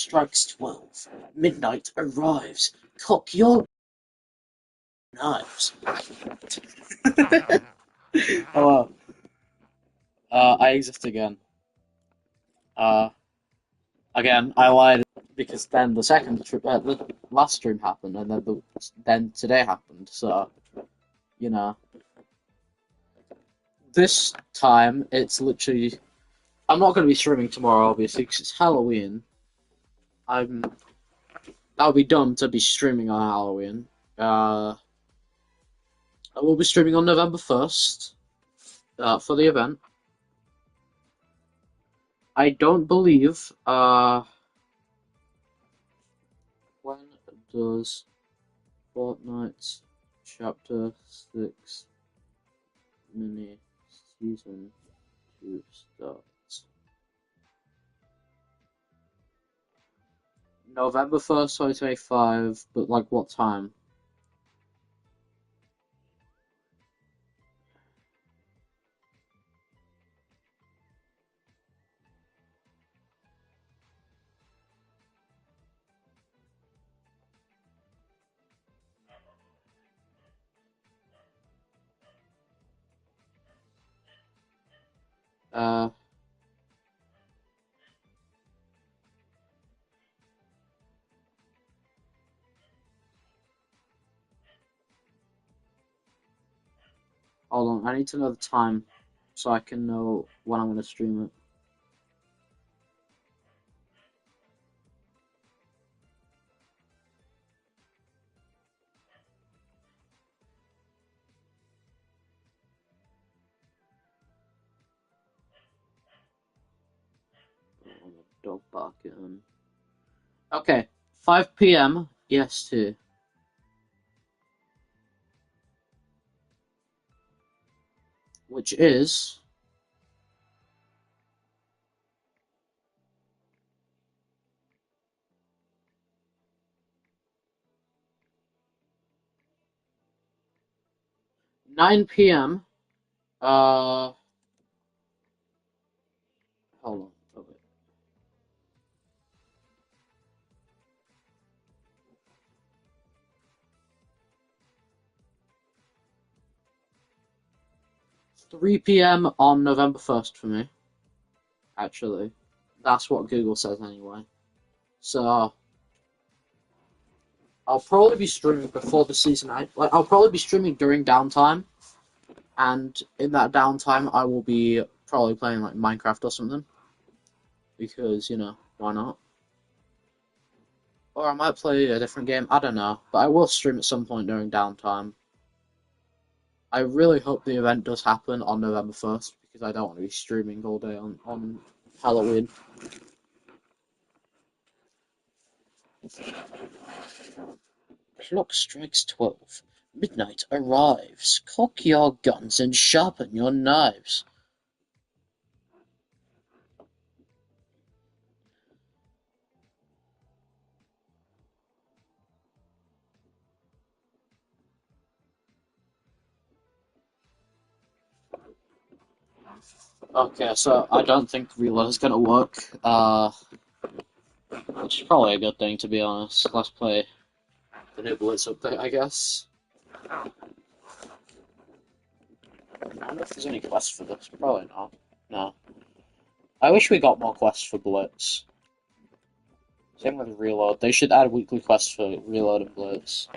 Strikes 12. Midnight arrives. Cock your knives. Hello. I exist again. Uh, Again, I lied because then the last stream happened, and then today happened. So, you know, this time it's literally. I'm not going to be streaming tomorrow, obviously, because it's Halloween. I'm. That would be dumb to be streaming on Halloween. I will be streaming on November 1st. For the event. I don't believe. When does Fortnite Chapter 6 mini season 2 start? November 1st, 2025, but like what time? Uh, Hold on, I need to know the time so I can know when I'm going to stream it. Oh, dog barking. Okay, 5 p.m. EST. Which is 9 p.m. Hold on. Oh, wait. 3 p.m. on November 1st for me, actually. That's what Google says anyway. So, I'll probably be streaming before the season. I'll probably be streaming during downtime, and in that downtime, I will be probably playing like Minecraft or something, because, why not? Or I might play a different game, I don't know, but I will stream at some point during downtime. I really hope the event does happen on November 1st, because I don't want to be streaming all day on Halloween. Clock strikes 12. Midnight arrives. Cock your guns and sharpen your knives. Okay, so I don't think reload is gonna work. Which is probably a good thing, to be honest. Let's play the new Blitz update, I guess. I wonder if there's any quests for this. Probably not. No. I wish we got more quests for Blitz. Same with Reload. They should add weekly quests for Reload and Blitz.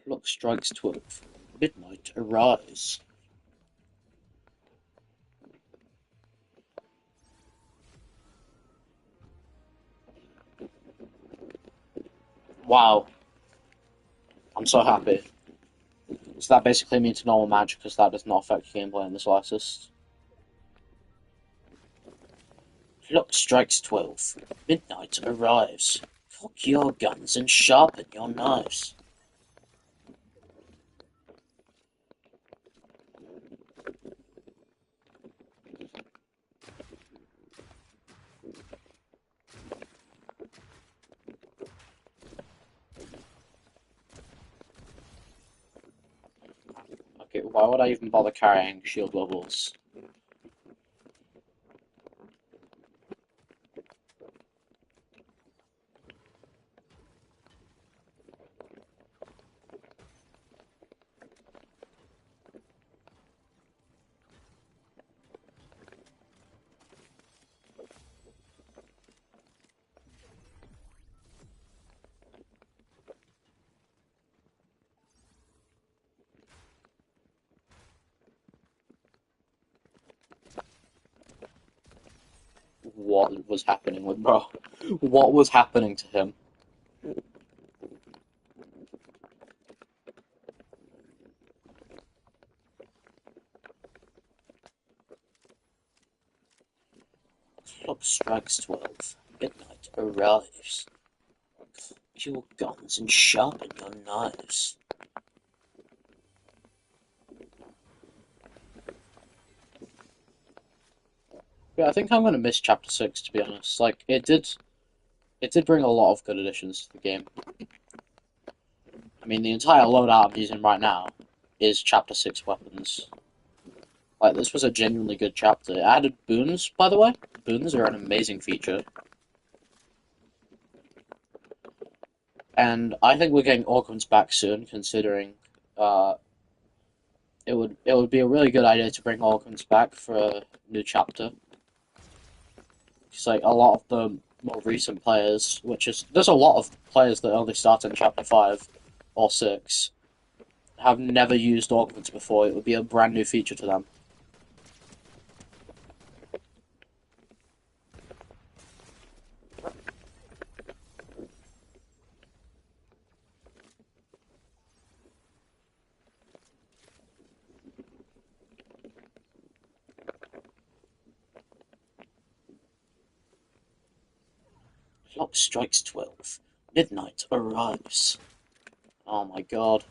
Clock strikes 12. Midnight arise. Wow. I'm so happy. So that basically means normal magic, because that does not affect gameplay in the slightest. Clock strikes 12. Midnight arrives. Cock your guns and sharpen your knives. Okay, why would I even bother carrying shield levels? What was happening with bro? What was happening to him? Clock strikes 12. Midnight arrives. Your guns and sharpen your knives. Yeah, I think I'm gonna miss Chapter 6 to be honest. Like it did bring a lot of good additions to the game. I mean the entire loadout I'm using right now is Chapter 6 weapons. Like this was a genuinely good chapter. It added boons, by the way. Boons are an amazing feature. And I think we're getting Orgrims back soon, considering uh, it would be a really good idea to bring Orgrims back for a new chapter. It's like a lot of the more recent players, there's a lot of players that only start in chapter 5 or 6, have never used Orgrims before. It would be a brand new feature to them. Clock strikes 12. Midnight arrives. Oh my god.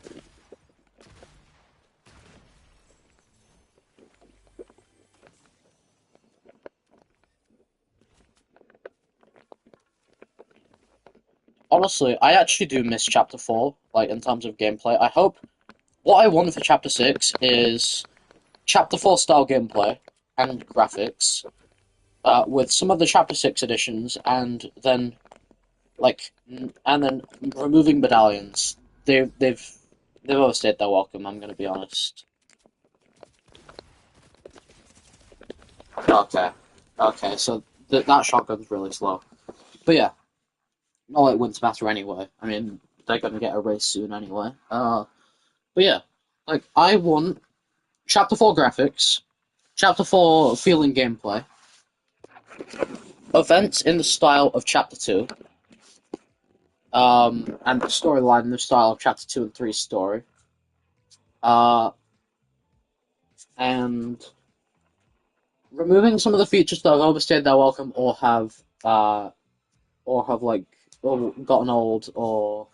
Honestly, I actually do miss Chapter 4, like, in terms of gameplay. I hope. What I want for Chapter 6 is Chapter 4 style gameplay and graphics, with some of the Chapter 6 editions, and then, removing medallions. They've overstayed their welcome, I'm gonna be honest. Okay. Okay, so that shotgun's really slow. But yeah, not like it wouldn't matter anyway. I mean, they're gonna get a race soon anyway. But yeah, like I want Chapter 4 graphics, Chapter 4 feeling gameplay, events in the style of Chapter 2, and the storyline in the style of Chapter 2 and 3 story, uh, and removing some of the features that have overstayed their welcome uh, or have like or gotten old or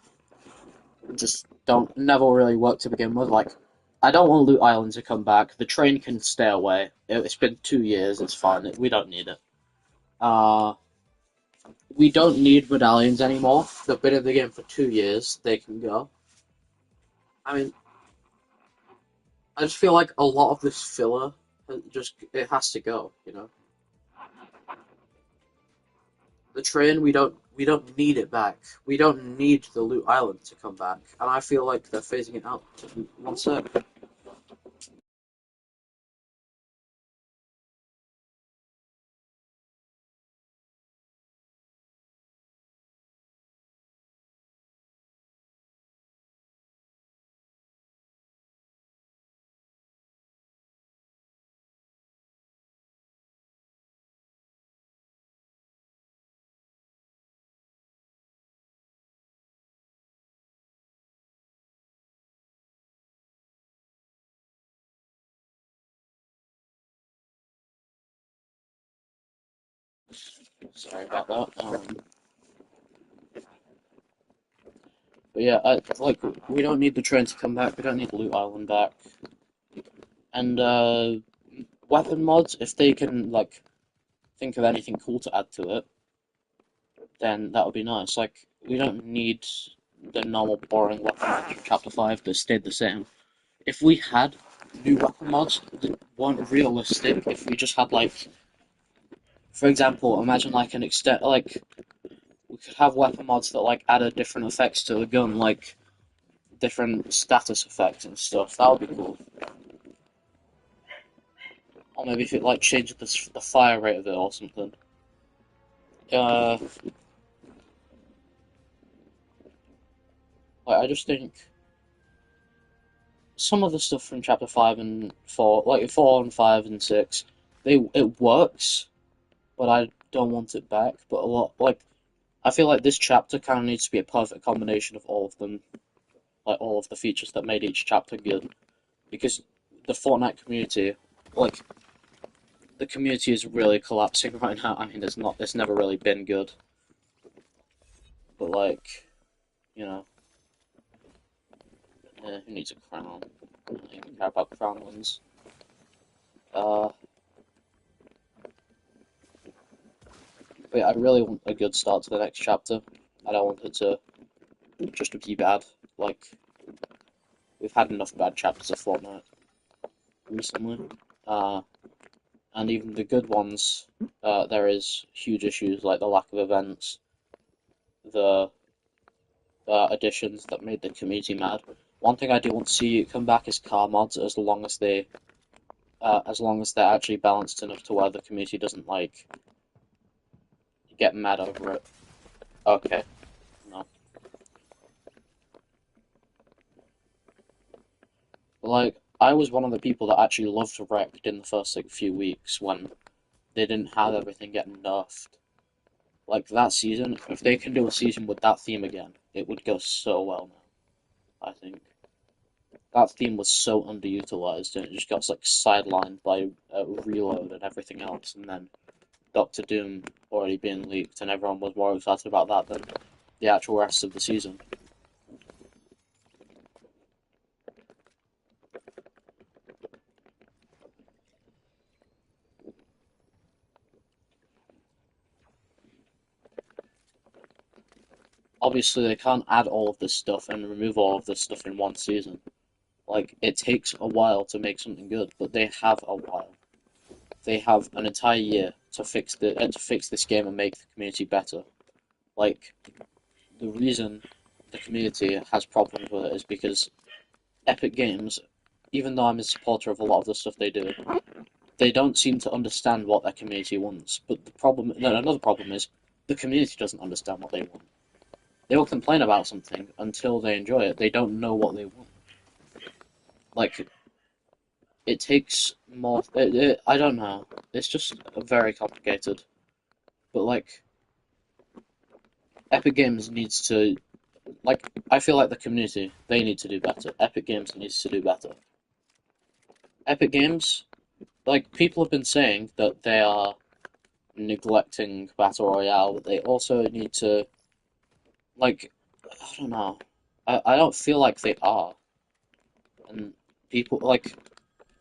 just don't never really work to begin with. Like, I don't want Loot Island to come back. The train can stay away. It's been 2 years. It's fine. We don't need it. Uh, we don't need medallions anymore. They've been in the game for 2 years. They can go. I mean, I just feel like a lot of this filler it has to go. You know, the train we don't need it back. We don't need the Loot Island to come back, and I feel like they're phasing it out. One sec. Sorry about that. But yeah, like we don't need the train to come back. We don't need Loot Island back. And weapon mods, if they can like think of anything cool to add to it, then that would be nice. Like we don't need the normal boring weapon mods from Chapter 5 that stayed the same. If we had new weapon mods that weren't realistic, if we just had like, for example, imagine like an extent like we could have weapon mods that like added different effects to the gun, like different status effects and stuff. That would be cool. Or maybe if it like changed the fire rate of it or something. Uh, like I just think some of the stuff from Chapter 5 and 4, like 4 and 5 and 6, it works, but I don't want it back. But a lot, like, I feel like this chapter kind of needs to be a perfect combination of all of them, like all of the features that made each chapter good. Because the Fortnite community, like, the community is really collapsing right now. I mean, it's never really been good. But like, you know, who needs a crown? I don't even care about crown wins. Uh, but yeah, I really want a good start to the next chapter. I don't want it to just be bad. Like, we've had enough bad chapters of Fortnite recently. Uh, and even the good ones, there is huge issues like the lack of events, the additions that made the community mad. One thing I do want to see come back is car mods, as long as they're actually balanced enough to where the community doesn't like get mad over it. Okay, no. Like, I was one of the people that actually loved Wrecked in the first like few weeks when they didn't have everything getting nerfed. Like that season, if they can do a season with that theme again, it would go so well now, I think. That theme was so underutilized and it just got like sidelined by Reload and everything else, and then Doctor Doom already being leaked, and everyone was more excited about that than the actual rest of the season. Obviously, they can't add all of this stuff and remove all of this stuff in one season. Like, it takes a while to make something good, but they have a while. They have an entire year to fix this game and make the community better. Like, the reason the community has problems with it is because Epic Games, even though I'm a supporter of a lot of the stuff they do, they don't seem to understand what their community wants. But another problem is the community doesn't understand what they want. They will complain about something until they enjoy it. They don't know what they want. Like, it takes more. I don't know. It's just very complicated. But like, Epic Games needs to like. I feel like the community they need to do better. Epic Games needs to do better. Epic Games, like people have been saying that they are neglecting Battle Royale, but they also need to like. I don't know. I don't feel like they are, and people like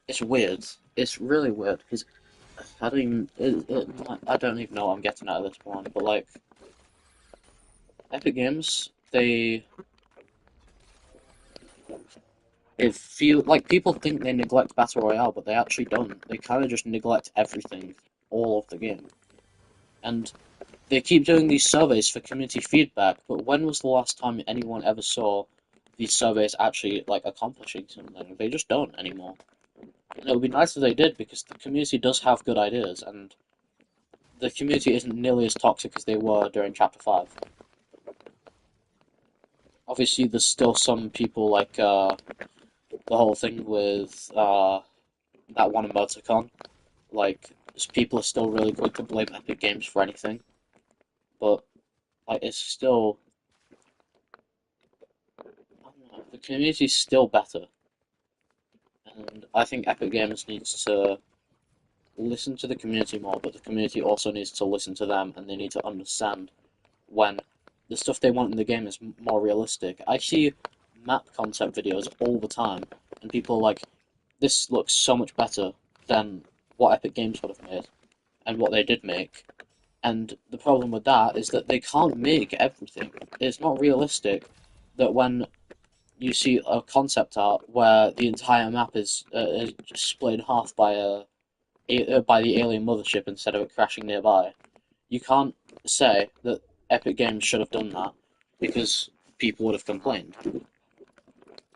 it's weird. It's really weird because I don't even I don't even know what I'm getting at this point, but like Epic Games, it feel like people think they neglect Battle Royale, but they actually don't. They kind of just neglect everything, all of the game, and they keep doing these surveys for community feedback. But when was the last time anyone ever saw these surveys actually like accomplishing something? They just don't anymore. And it would be nice if they did because the community does have good ideas, and the community isn't nearly as toxic as they were during Chapter 5. Obviously, there's still some people like the whole thing with that one emoticon. Like, people are still really quick to blame Epic Games for anything, but like it's still I don't know, the community's still better, and I think Epic Games needs to listen to the community more, but the community also needs to listen to them, and they need to understand when the stuff they want in the game is more realistic. I see map concept videos all the time, and people are like, this looks so much better than what Epic Games would have made, and what they did make. And the problem with that is that they can't make everything. It's not realistic that when you see a concept art where the entire map is just split in half by the alien mothership instead of it crashing nearby. You can't say that Epic Games should have done that because people would have complained.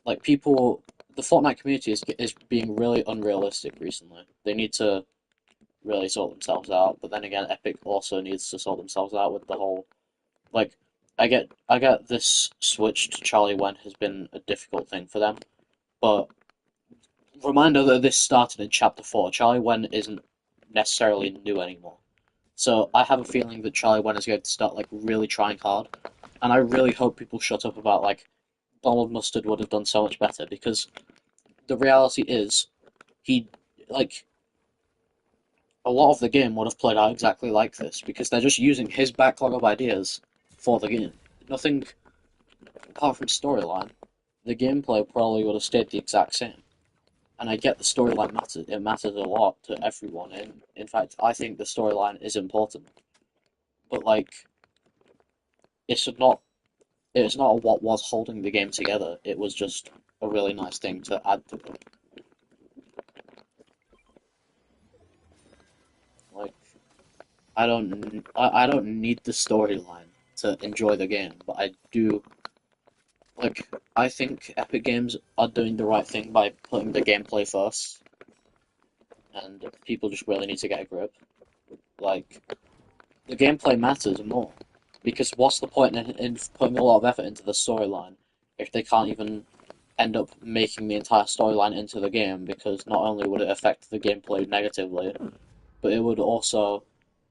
Like people, the Fortnite community is being really unrealistic recently. They need to really sort themselves out. But then again, Epic also needs to sort themselves out with the whole like. I get this switch to Charlie Wen has been a difficult thing for them, but reminder that this started in Chapter 4. Charlie Wen isn't necessarily new anymore. So I have a feeling that Charlie Wen is going to start like really trying hard, and I really hope people shut up about like Donald Mustard would have done so much better because the reality is he like a lot of the game would have played out exactly like this because they're just using his backlog of ideas for the game. Nothing apart from storyline. The gameplay probably would have stayed the exact same. And I get the storyline matters. It matters a lot to everyone. And in fact, I think the storyline is important. But like, it's not. It's not what was holding the game together. It was just a really nice thing to add to it. Like, I don't need the storyline to enjoy the game, but I do. Like, I think Epic Games are doing the right thing by putting the gameplay first, and people just really need to get a grip. Like, the gameplay matters more. Because what's the point in putting a lot of effort into the storyline if they can't even end up making the entire storyline into the game? Because not only would it affect the gameplay negatively, but it would also,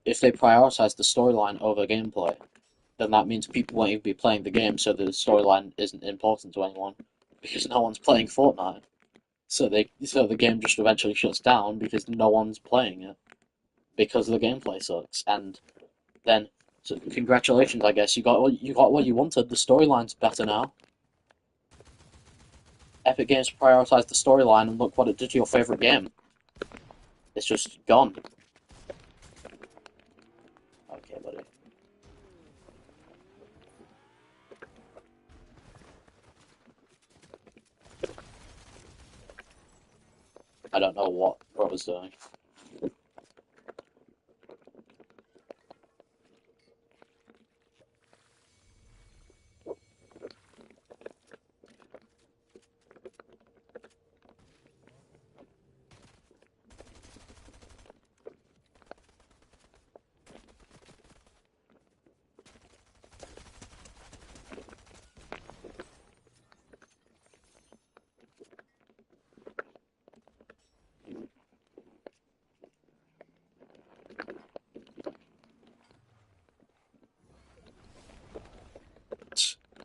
if they prioritize the storyline over gameplay, then that means people won't even be playing the game, so the storyline isn't important to anyone because no one's playing Fortnite. So the game just eventually shuts down because no one's playing it because the gameplay sucks. And then, so congratulations, I guess you got what you wanted. The storyline's better now. Epic Games prioritized the storyline, and look what it did to your favorite game. It's just gone. Okay, buddy. I don't know what Rob was doing.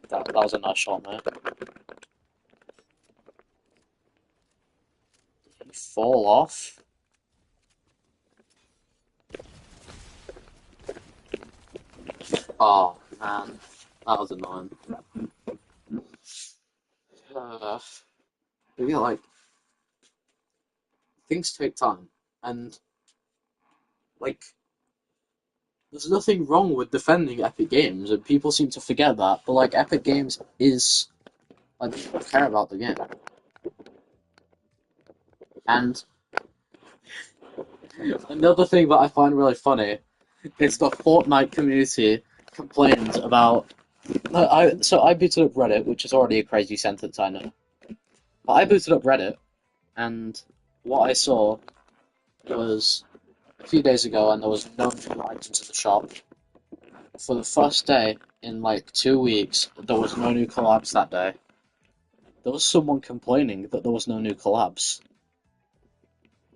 That was a nice shot, man. Did he fall off? Oh man, that was annoying. Uh, but yeah, like things take time, and like there's nothing wrong with defending Epic Games, and people seem to forget that. But like Epic Games is like care about the game, and another thing that I find really funny is the Fortnite community complains about. I booted up Reddit, which is already a crazy sentence, I know. But I booted up Reddit, and what I saw was a few days ago, and there was no new items in the shop. For the first day in like 2 weeks, there was no new collabs that day. There was someone complaining that there was no new collabs.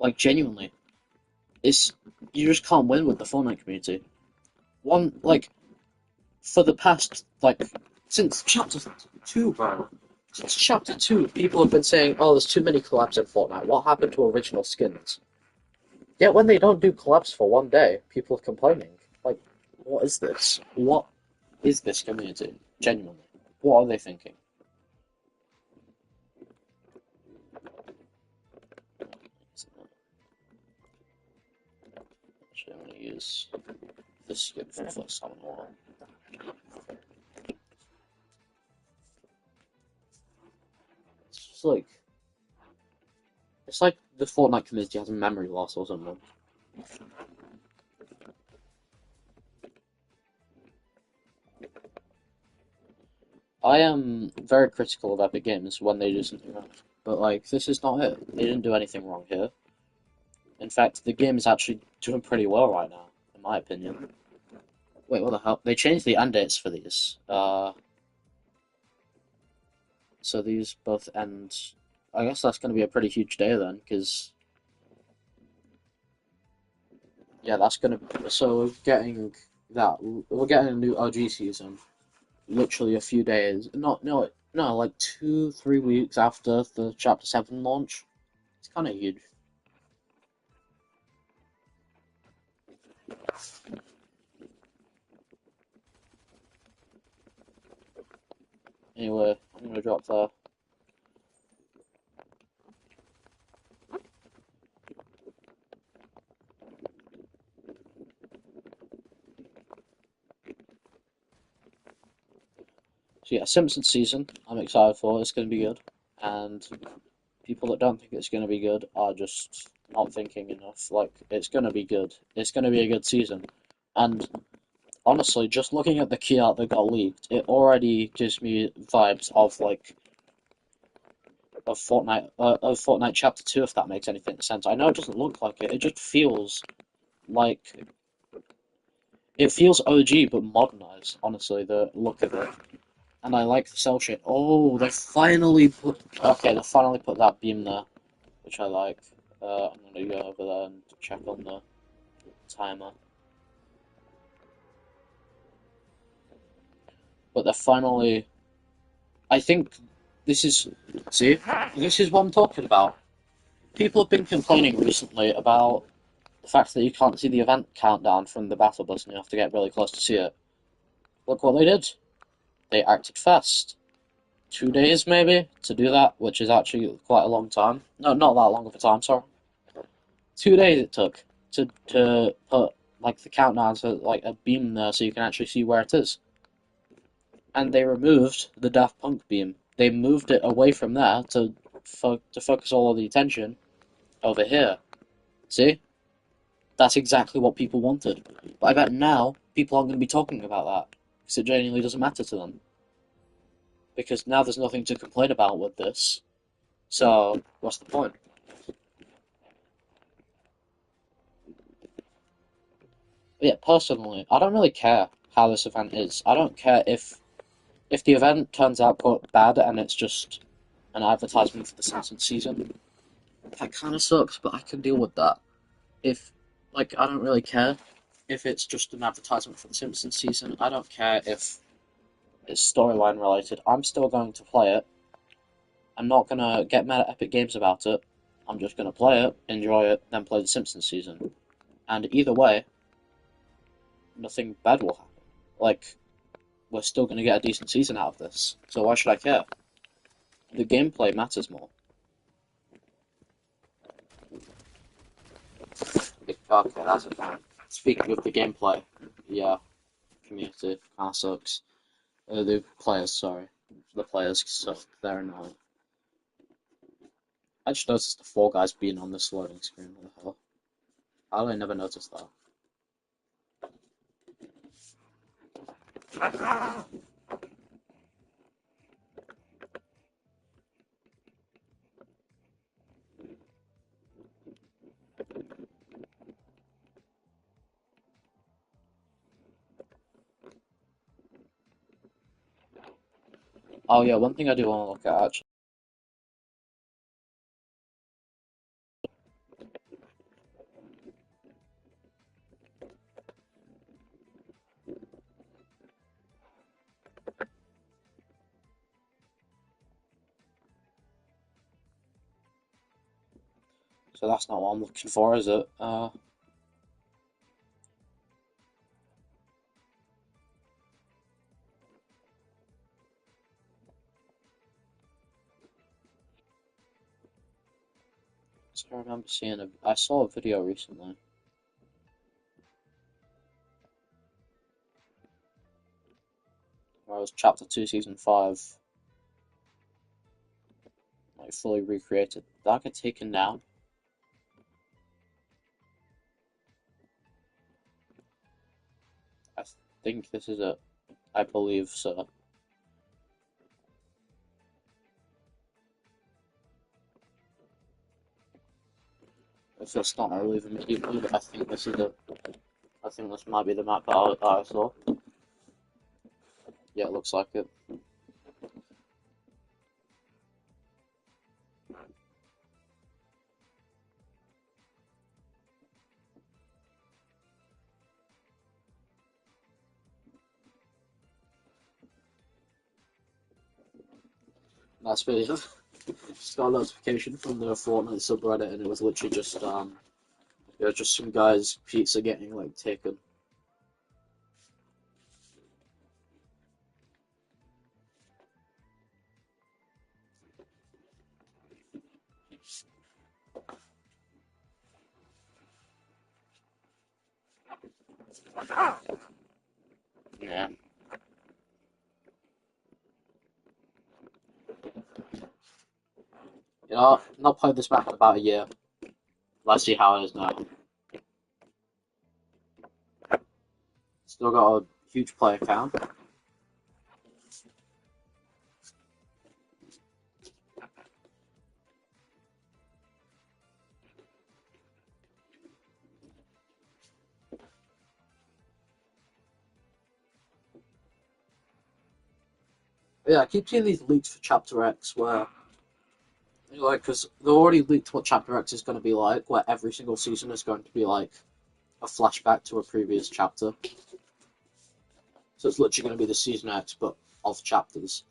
Like genuinely, it's you just can't win with the Fortnite community. One like for the past like since chapter 2, bro. Since chapter 2, people have been saying, "Oh, there's too many collabs in Fortnite. What happened to original skins?" Yet when they don't do collabs for one day, people are complaining. Like, what is this? What is this community? Genuinely. What are they thinking? Actually, I'm going to use this skin for the first time in a while. It's just like, it's like the Fortnite community has a memory loss or something. I am very critical of Epic Games when they do something wrong. But, like, this is not it. They didn't do anything wrong here. In fact, the game is actually doing pretty well right now, in my opinion. Wait, what the hell? They changed the end dates for these. So these both end. I guess that's going to be a pretty huge day then, because yeah, that's going to. So we're getting that. We're getting a new OG season. Literally a few days. Not no no like 2 3 weeks after the Chapter 7 launch. It's kind of huge. Anyway, I'm gonna drop there. So yeah, Simpsons season. I'm excited for. It's going to be good, and people that don't think it's going to be good are just not thinking enough. Like, it's going to be good. It's going to be a good season. And honestly, just looking at the key art that got leaked, it already gives me vibes of like of Fortnite Chapter 2, if that makes anything sense. I know it doesn't look like it. It just feels like it feels OG but modernized. Honestly, the look of it. And I like the cell shade. Oh, they finally put that beam there, which I like. I'm gonna go over there and check on the timer. But they're finally. I think this is. See, this is what I'm talking about. People have been complaining recently about the fact that you can't see the event countdown from the battle bus and you have to get really close to see it. Look what they did. They acted fast. 2 days maybe to do that, which is actually quite a long time. No, not that long of a time, sorry. 2 days it took to put like the countdown to like a beam there so you can actually see where it is. And they removed the Daft Punk beam. They moved it away from there to focus all of the attention over here. See? That's exactly what people wanted. But I bet now people aren't going to be talking about that because it genuinely doesn't matter to them. Because now there's nothing to complain about with this. So what's the point? But yeah, personally, I don't really care how this event is. I don't care if the event turns out quote bad and it's just an advertisement for the Simpsons season. That kind of sucks, but I can deal with that. If like I don't really care if it's just an advertisement for the Simpsons season. I don't care if it's storyline related. I'm still going to play it. I'm not gonna get mad at Epic Games about it. I'm just gonna play it, enjoy it, then play the Simpsons season. And either way, nothing bad will happen. Like, we're still gonna get a decent season out of this. So why should I care? The gameplay matters more. Okay, that's it. Speaking of the gameplay, yeah, community kind of sucks. The players, sorry. The players suck. They're annoying. I just noticed the four guys being on this loading screen. What the hell? How did I never notice that? Oh yeah, one thing I do want to look at actually. So that's not what I'm looking for, is it? So I remember I saw a video recently. Where it was Chapter 2, Season 5, like fully recreated. Did that get taken down? I think this is it. I believe so. If it's not, I'll leave immediately, but I think this is it. I think this might be the map that I saw. Yeah, it looks like it. That's video. Just got a notification from the Fortnite subreddit, and it was literally just it was just some guy's pizza getting like taken. Yeah. You know, I've not played this map in about a year. Let's see how it is now. Still got a huge player count. But yeah, I keep seeing these leaks for Chapter X where, you know, like, because they already leaked what Chapter X is going to be like, where every single season is going to be like a flashback to a previous chapter. So it's literally going to be the Season X, but of chapters.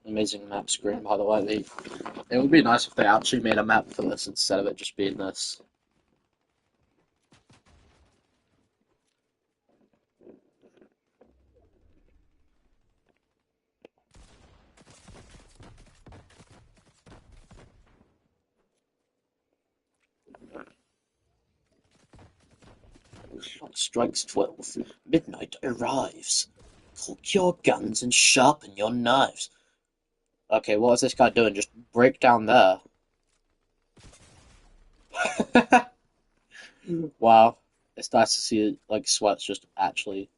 Amazing map screen, by the way. It would be nice if they actually made a map for this instead of it just being this. Clock strikes 12. Midnight arrives. Cock your guns and sharpen your knives. Okay, what is this guy doing? Just break down there. Wow. It's nice to see like Sweats just actually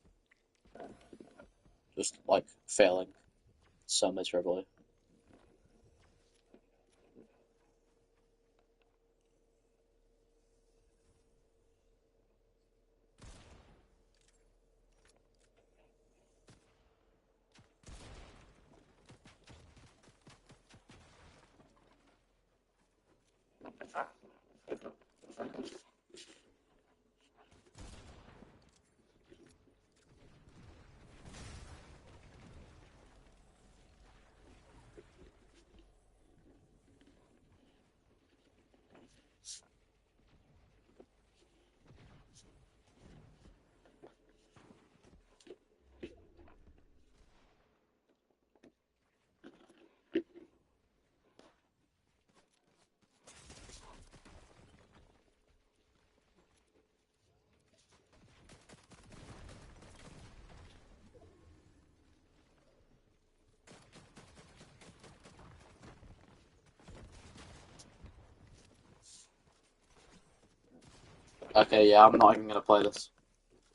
just like failing so miserably. Okay, yeah, I'm not even gonna play this.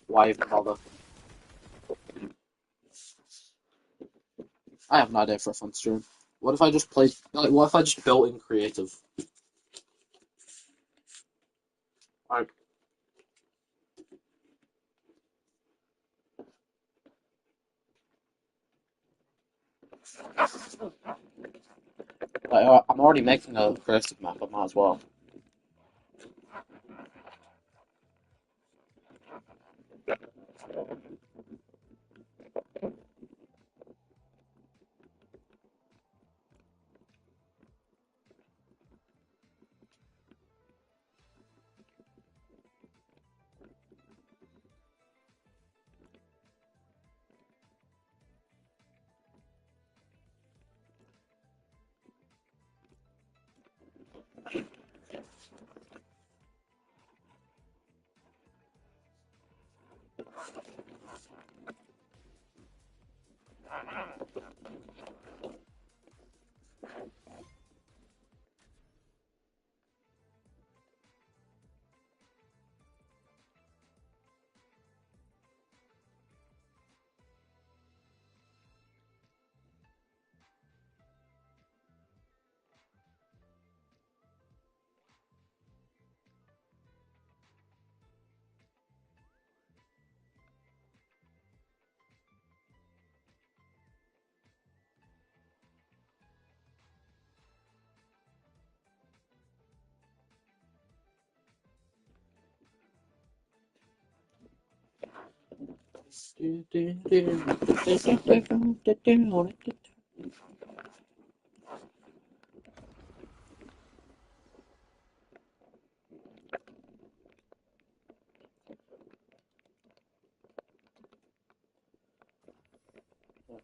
Why even bother? I have no idea for a fun stream. What if I just played like what if I just built in creative? Like Like, I'm already making a creative map, I might as well.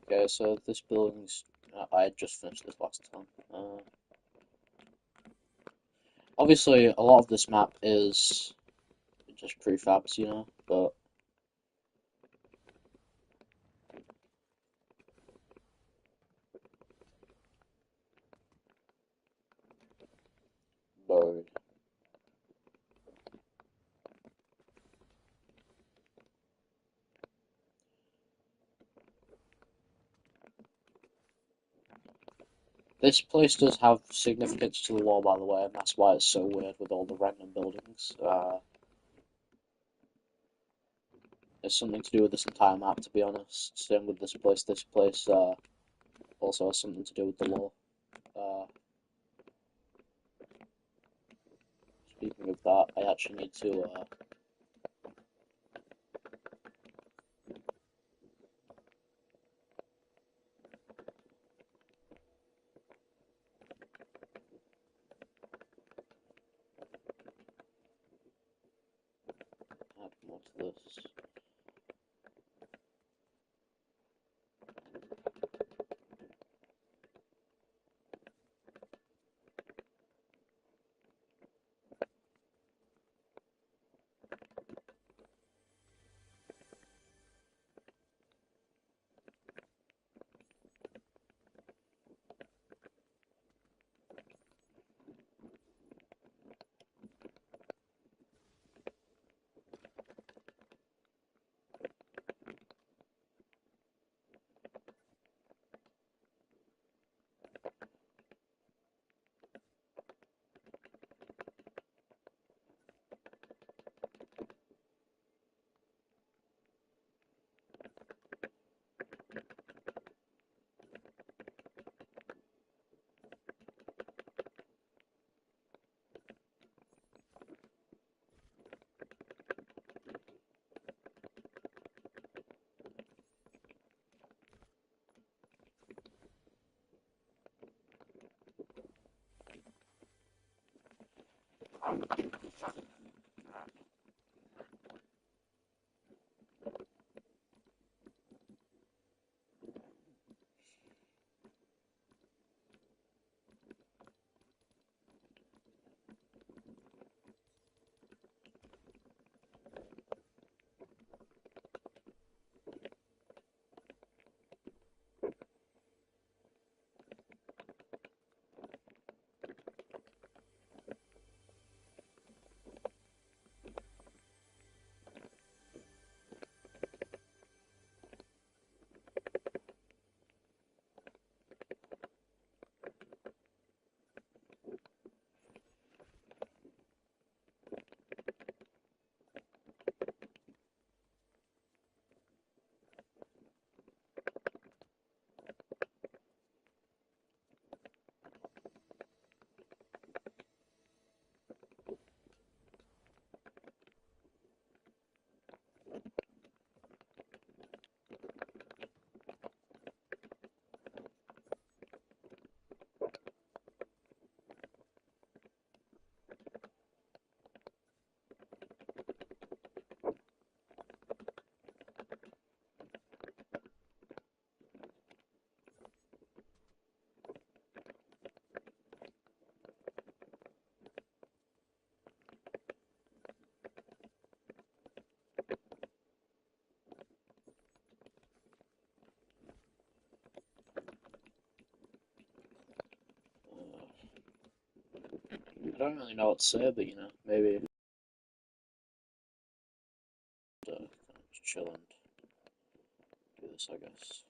Okay, so this building's. I just finished this last time. Obviously, a lot of this map is just prefabs, you know, but. Mode. This place does have significance to the lore, by the way, and that's why it's so weird with all the random buildings. There's something to do with this entire map, to be honest. Same with this place. This place also has something to do with the lore. Uh, Speaking of that, I actually need to add more to this. I don't really know what to say, but maybe kind of just chill and do this, I guess.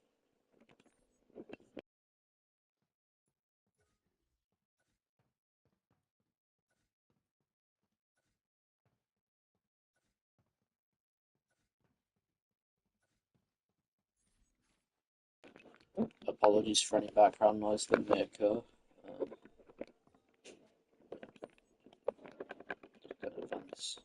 Apologies for any background noise that may occur. Good advance.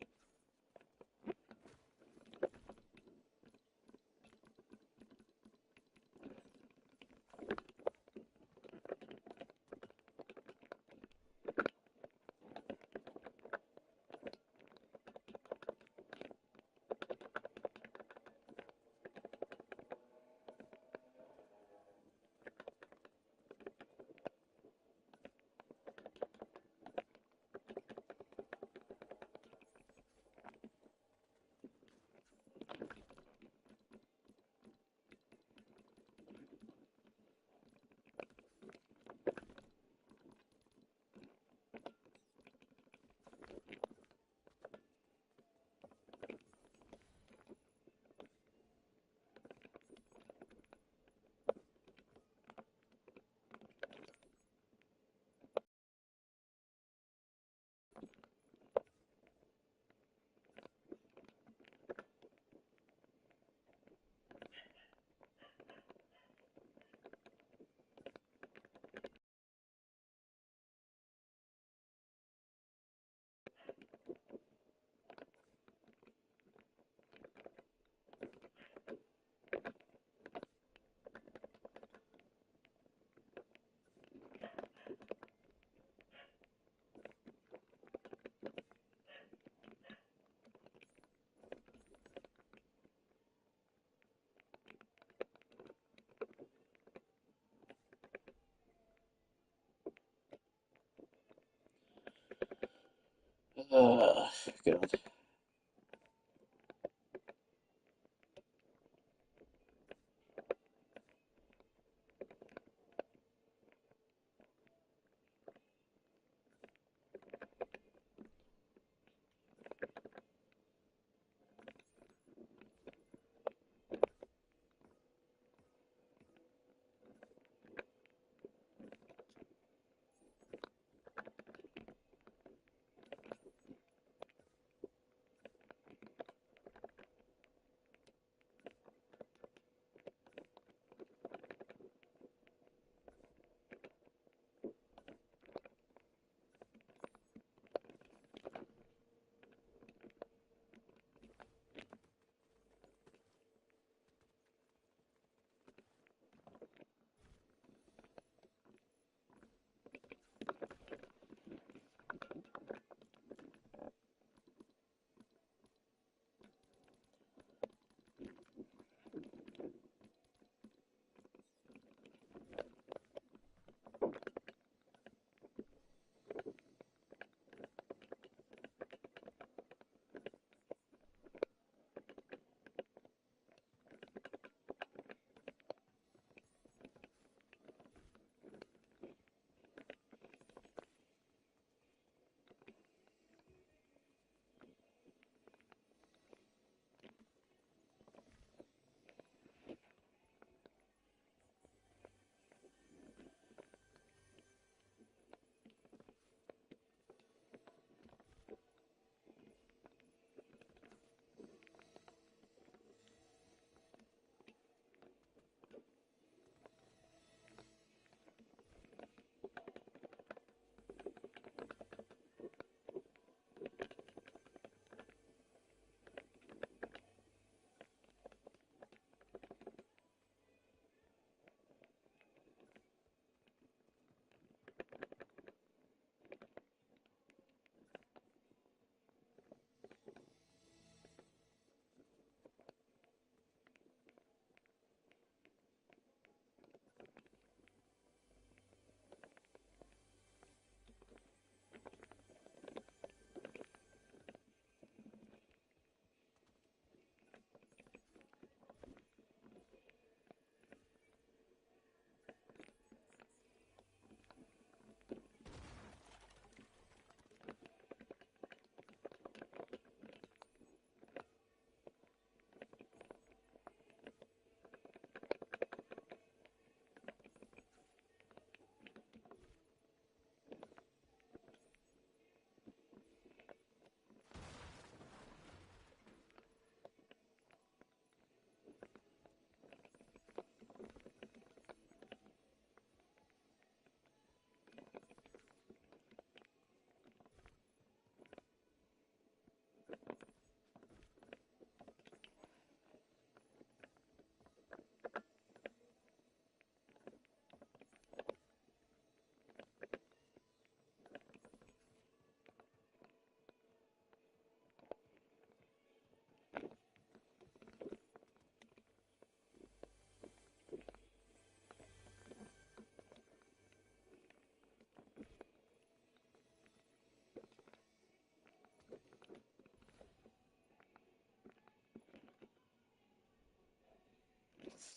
God.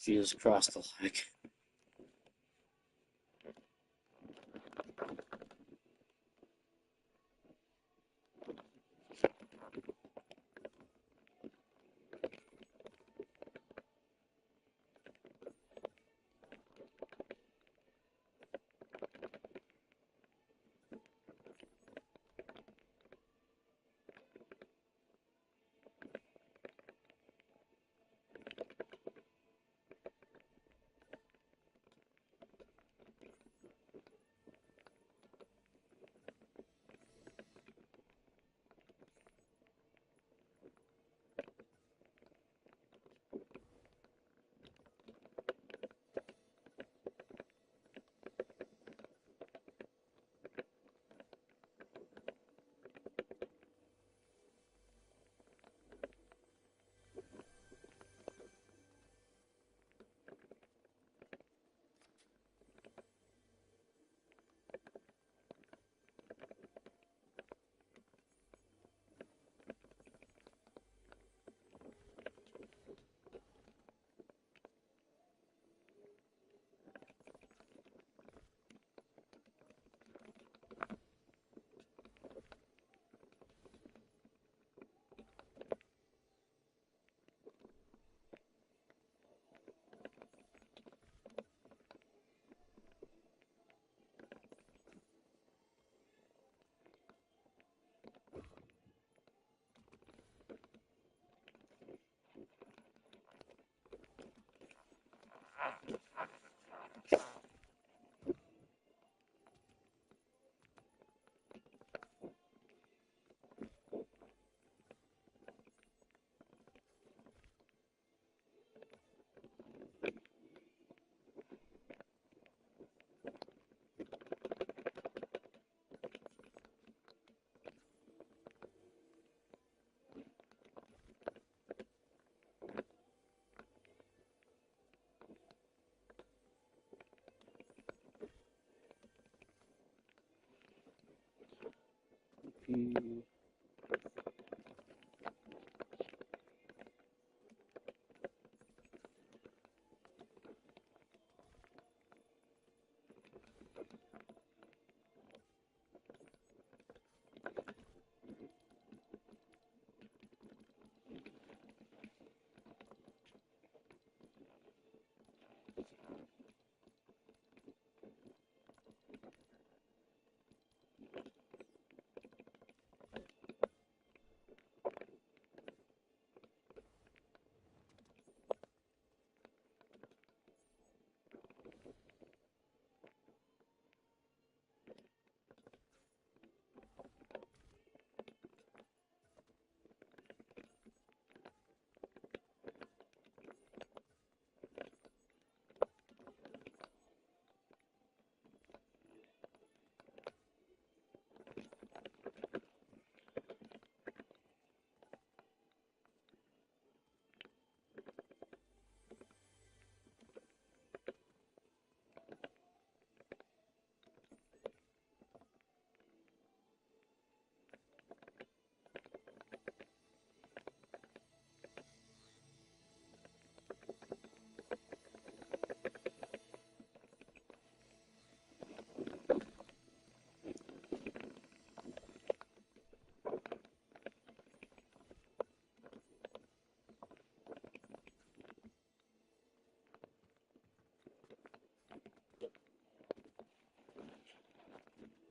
Jesus Christ, the lag.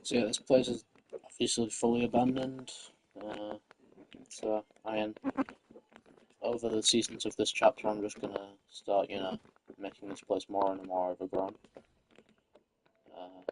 So yeah, this place is obviously fully abandoned. So I mean, over the seasons of this chapter, I'm just gonna start, making this place more and more overgrown. Uh,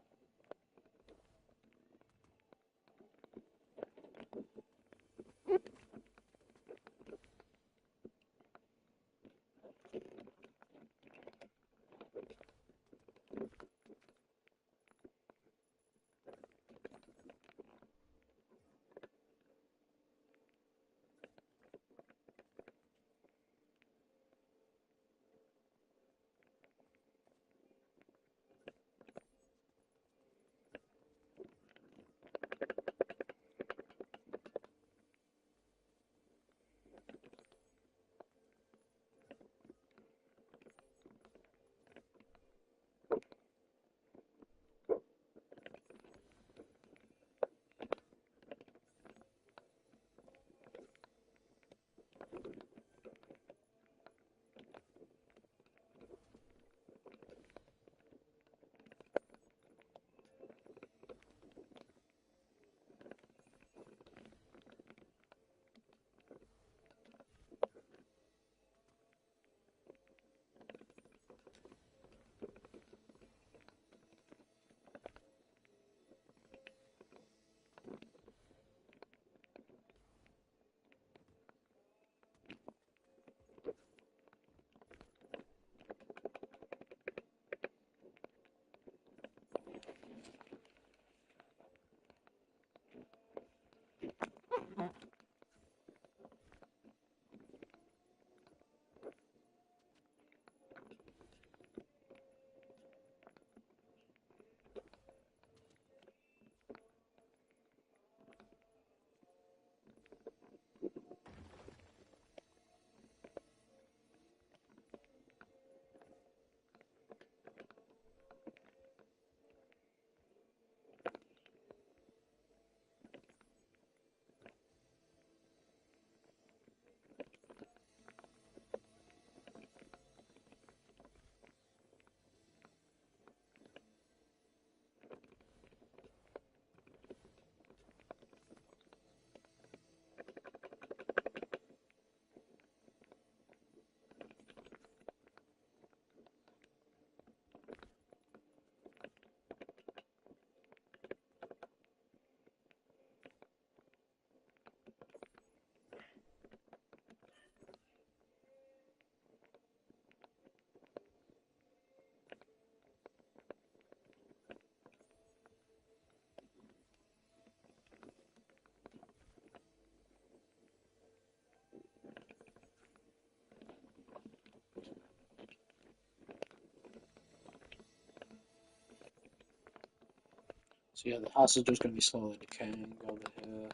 So yeah, the house is just going to be slowly decaying over here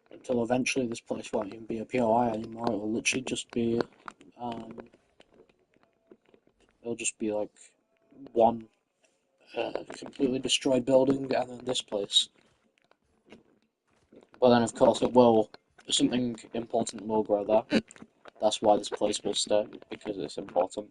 until eventually this place won't even be a POI anymore. It'll literally just be, um, it'll just be like one completely destroyed building, and then this place. But then, of course, something important will grow there. That's why this place will stay, because it's important.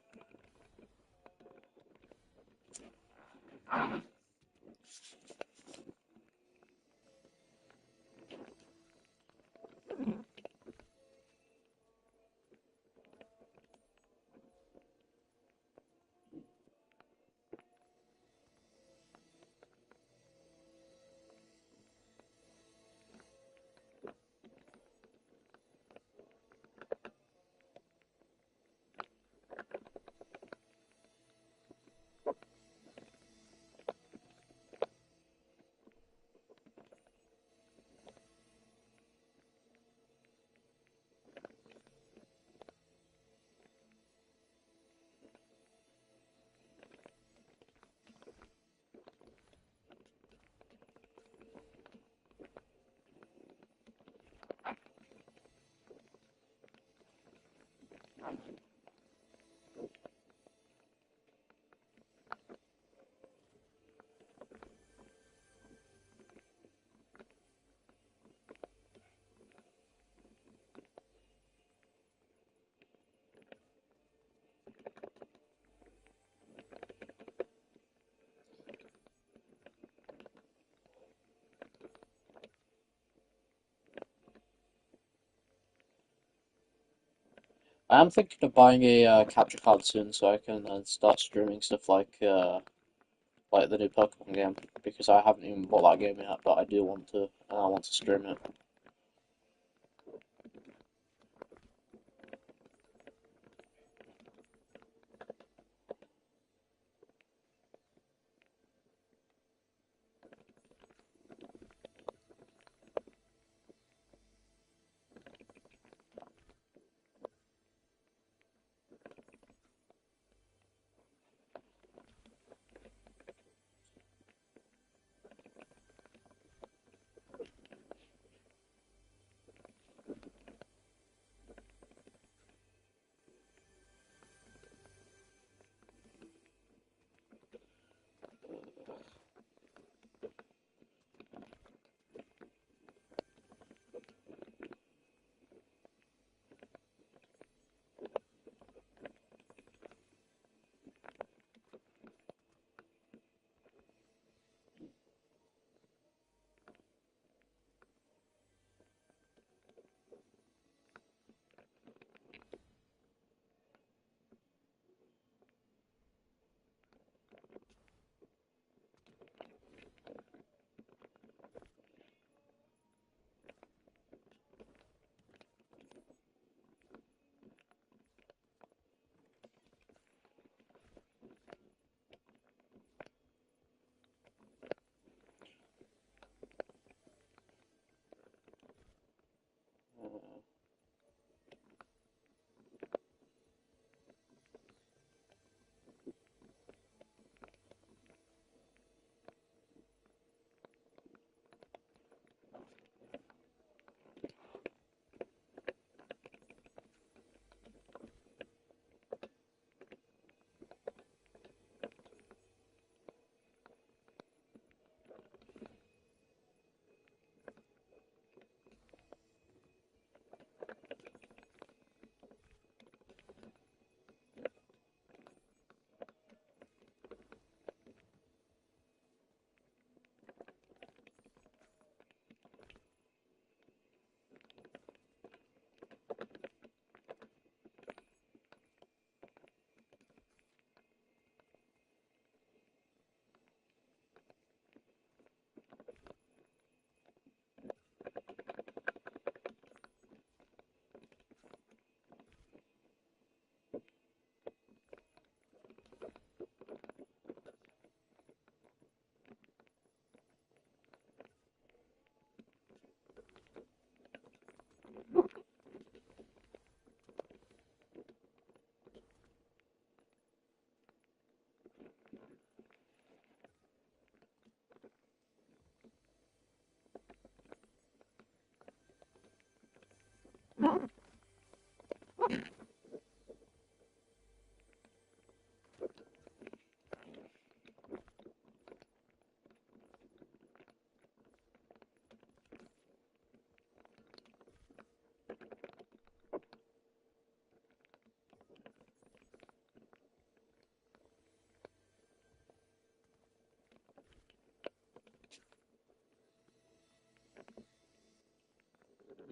I am thinking of buying a capture card soon, so I can start streaming stuff like the new Pokemon game, because I haven't even bought that game yet, but I do want to, and I want to stream it.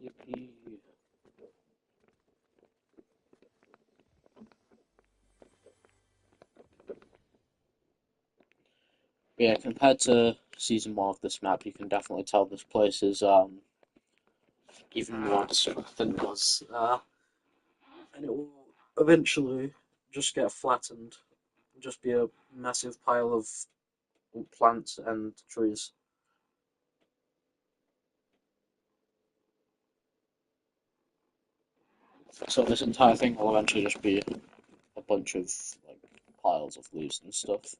Yippee. Yeah, compared to season 1 of this map, you can definitely tell this place is even more disrupted than it was. And it will eventually just get flattened, just be a massive pile of plants and trees. So this entire thing will eventually just be a bunch of like piles of leaves and stuff.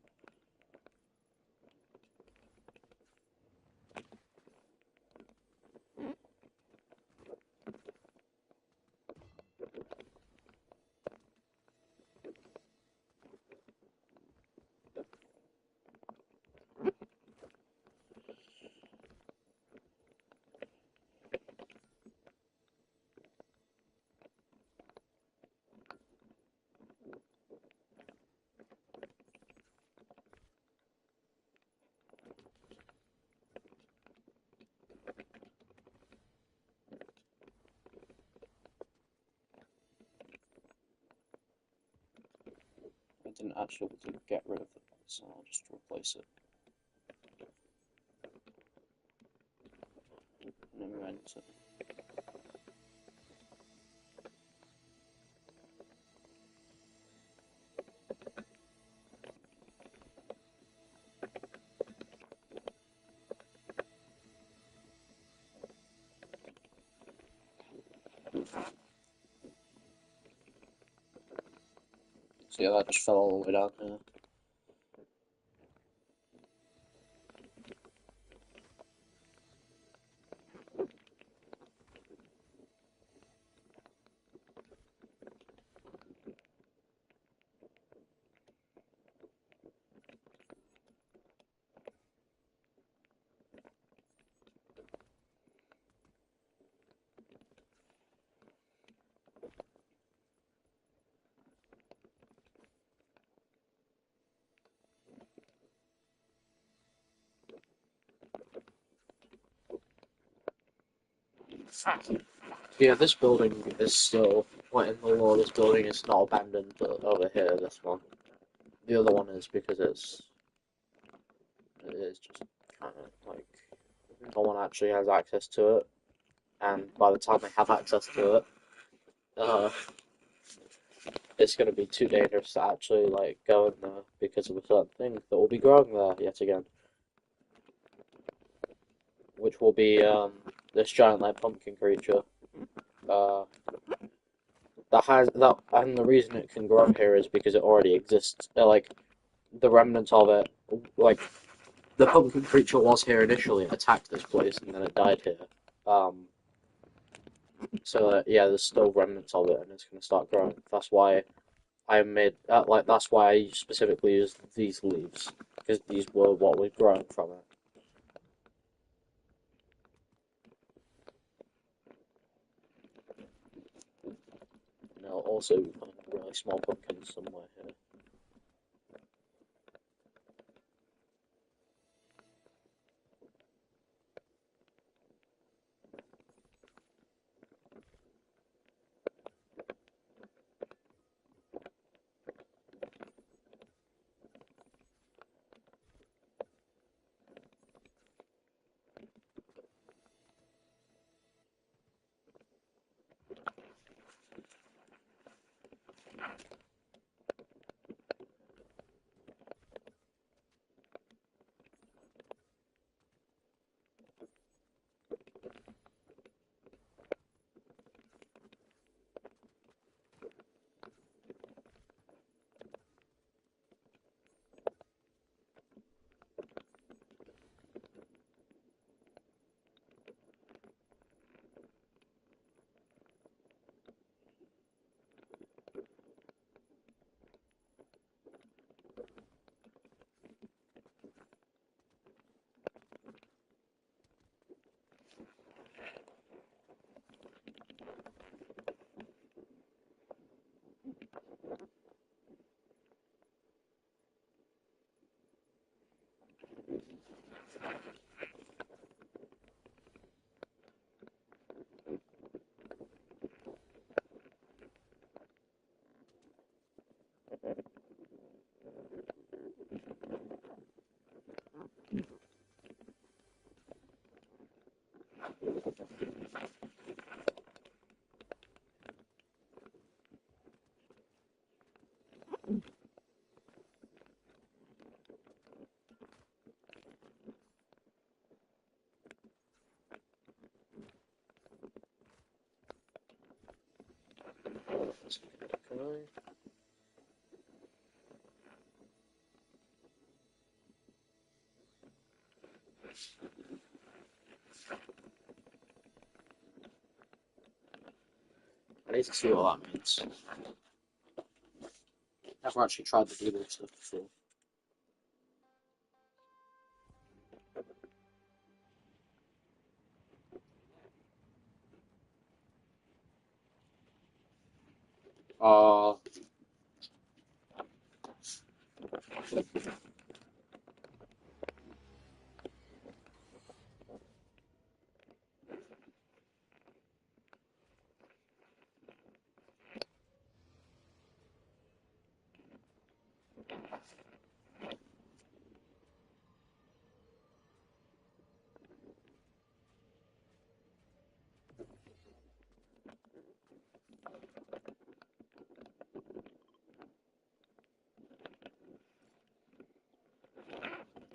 I didn't actually want to get rid of it, so I'll just replace it. And then rent it. So yeah, that just fell all the way down here. Yeah, this building is still, like in the law, this building is not abandoned over here, this one. The other one is because it is just kind of like, no one actually has access to it, and by the time they have access to it, uh, it's going to be too dangerous to actually like go in there because of a certain thing that will be growing there yet again, which will be this giant like pumpkin creature. Uh, that has that, and the reason it can grow here is because it already exists. Like the remnants of it, like the pumpkin creature was here initially, it attacked this place, and then it died here. Um, so yeah, there's still remnants of it, and it's going to start growing. That's why I made like that's why I specifically used these leaves because these were what was growing from it. And I'll also find really small pumpkins somewhere here. Okay. I need to see what that means. Never actually tried the debug stuff before. Uh,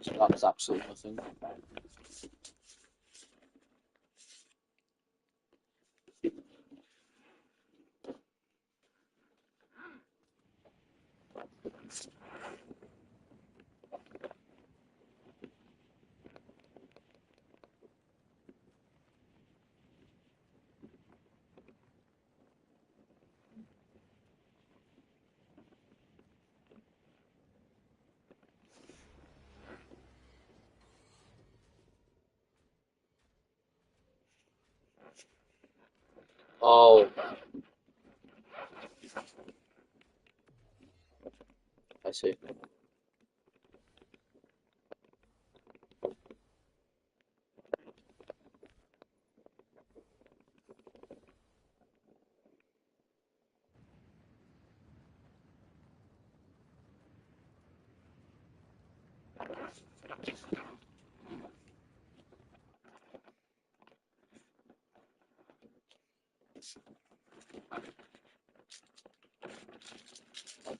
so that was absolutely nothing. Oh, I see.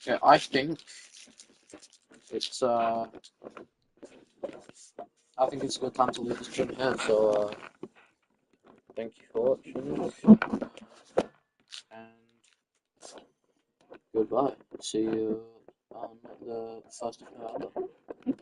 Okay, I think it's I think it's a good time to leave this stream here. So thank you for watching and goodbye. See you on the 1st of November.